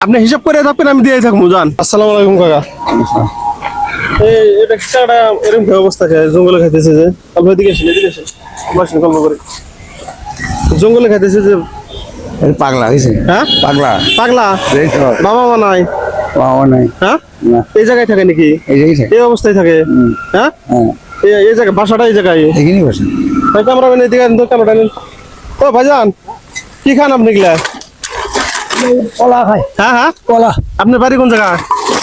আপনি হিসাব করে থাকবেন, আমি দিয়ে থাকবো। জান, আসসালামু আলাইকুম কাকা। এই এটা একটা এরকম অবস্থা জঙ্গলে খাইতেছে যে, আপনি এদিকে আসেন, এদিকে আসেন, বসেন গল্প করে। জঙ্গলে খাইতেছে যে পাগলা হয়েছে। হ্যাঁ পাগলা পাগলা, বাবা মা নাই, বাবা নাই। হ্যাঁ না, এই জায়গায় থাকে নাকি? এই অবস্থায় থাকে? হ্যাঁ, এই জায়গায় বাসাটা এই জায়গায় এখানেই বসে। ক্যামেরাম্যান এদিকে আনেন তো, ক্যামেরাটা নেন। ও ভাইজান, কি খান আপনি গুলা? কলা খায়। হ্যাঁ হ্যাঁ, কলা। আপনার বাড়ি কোন জায়গা?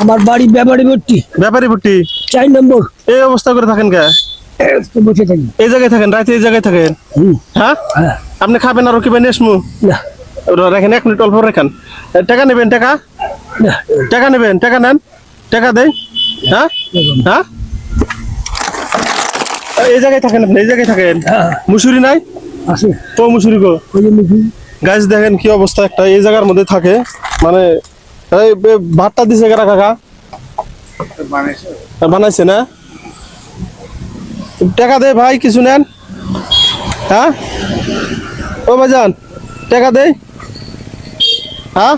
আমার বাড়ি ব্যাপারী ভর্তি, ব্যাপারী ভর্তি। 4 নম্বর। এই অবস্থা করে থাকেন কে? বসে থাকি। এই জায়গায় থাকেন, রাতে এই জায়গায় থাকেন? হ্যাঁ, আপনি খাবেন আর কি নেসমু? না রাখেন, 1 মিনিট অল্প রাখেন। টাকা নেবেন? টাকা না, টাকা নেবেন? টাকা নেন, টাকা দেয়। হ্যাঁ হ্যাঁ, এই জায়গায় থাকেন আপনি, এই জায়গায় থাকেন? মুসুরি নাই? আছে। তো মুসুরি গো ওই যে মুখি। গাছ দেখেন কি অবস্থা, একটা এই জায়গার মধ্যে থাকে। মানে এই ভাতটা দিছে কারা কাকা? বানাইছে না? টাকা দে ভাই, কিছু নেন। হ্যাঁ ও ভাইজান, টাকা দে। হ্যাঁ,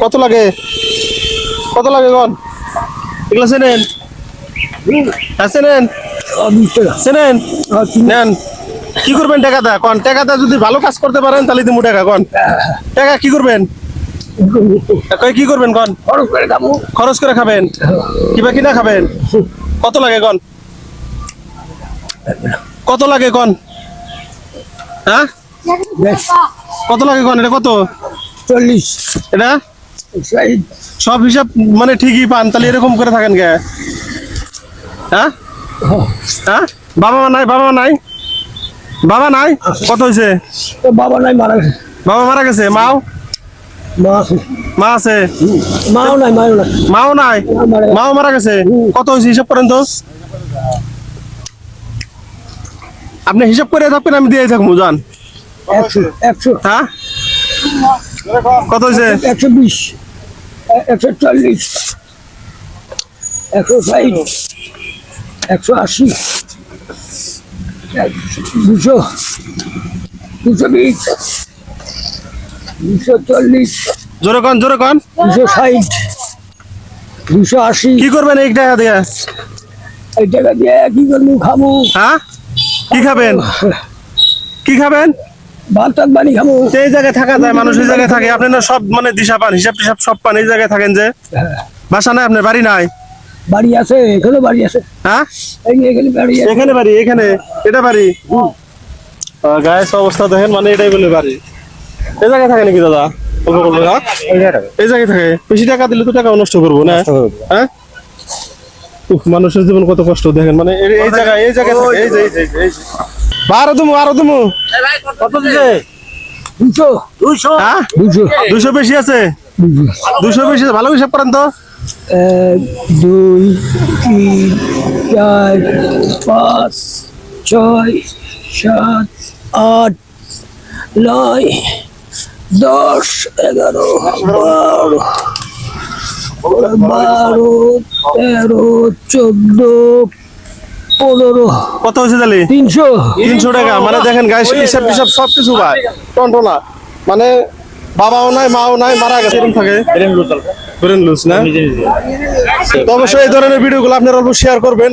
কত লাগে? কত লাগে গন? এগুলো চেনেন? হ্যাঁ চেনেন, 20 টাকা। চেনেন? নেন। কি করবেন টাকা দা কন? টাকা দা যদি ভালো কাজ করতে পারেন তাহলে দিমু টাকা। কন টাকা কি করবেন? কি করবেন কন? খরচ করে খাবো। খরচ করে খাবেন? কিবা কিনা খাবেন? কত লাগে কন? কত লাগে কন? হ্যাঁ, কত লাগে কন? এটা কত? 40। এটা সব হিসাব মানে ঠিকই পান, তাহলে এরকম করে থাকেন কে? হ্যাঁ হ্যাঁ, বাবা মা নাই? বাবা মা নাই? বাবা নাই? কত হয়েছে? বাবা নাই, মারা গেছে। বাবা মারা গেছে? মাও? মা আছে। মা আছে? মাও নাই, মাও নাই। মাও নাই? মাও মারা গেছে? কত হয়েছে হিসাব করেন তো। আপনি হিসাব করে থাকবেন, আমি দিয়ে থাকবো। জান, 100। হ্যাঁ, কত হয়েছে? 120, 140, 160, 180, 200, 220, 240, জোরে কন, জোরে কন। 260, 280। কি করবেন এই টাকা দিয়ে? এই টাকা দিয়ে কি করবো? খাবো। হ্যাঁ, কি খাবেন? কি খাবেন? ভাত টাত বানি খাবো। এই জায়গায় থাকা যায়, মানুষ এই জায়গায় থাকে। আপনি না সব মানে দিশা পান, হিসাব টিসাব সব পান, এই জায়গায় থাকেন যে। বাসা নাই আপনার? বাড়ি নাই? বাড়ি আছে, এখানে বাড়ি আছে। হ্যাঁ, এই যে এখানে বাড়ি আছে। এখানে বাড়ি? এখানে এটা বাড়ি? গায়ের অবস্থা দেখেন, মানে এটাই বলে বাড়ি। এই জায়গায় থাকে নাকি দাদা? এই জায়গায় থাকে? বেশি টাকা দিলে তো টাকা নষ্ট করবো না? হ্যাঁ, মানুষের জীবন কত কষ্ট দেখেন। মানে এই জায়গায়, এই জায়গায় থাকে। এই যে এই যে আরো দুমু, আরো দুমু। কত দিছে? 200, 200? হ্যাঁ, 200, 200 বেশি আছে? 200 বেশি আছে? ভালো হিসাব করেন তো। 1, 2, 3, 4, 5, 6, 7, 8, 9, 10, 11, 12, 13, 14, 15। কত হয়েছে তাহলে? 300। 300 টাকা। মানে দেখেন গাইস, হিসাব টিসাব সবকিছু ভাই টন্টনা। মানে বাবাও নাই, মাও নাই, মারা গেছে। এরকম থাকে, ব্রেন লুজ না? তো অবশ্যই এই ধরনের ভিডিওগুলো আপনারা অল্প শেয়ার করবেন।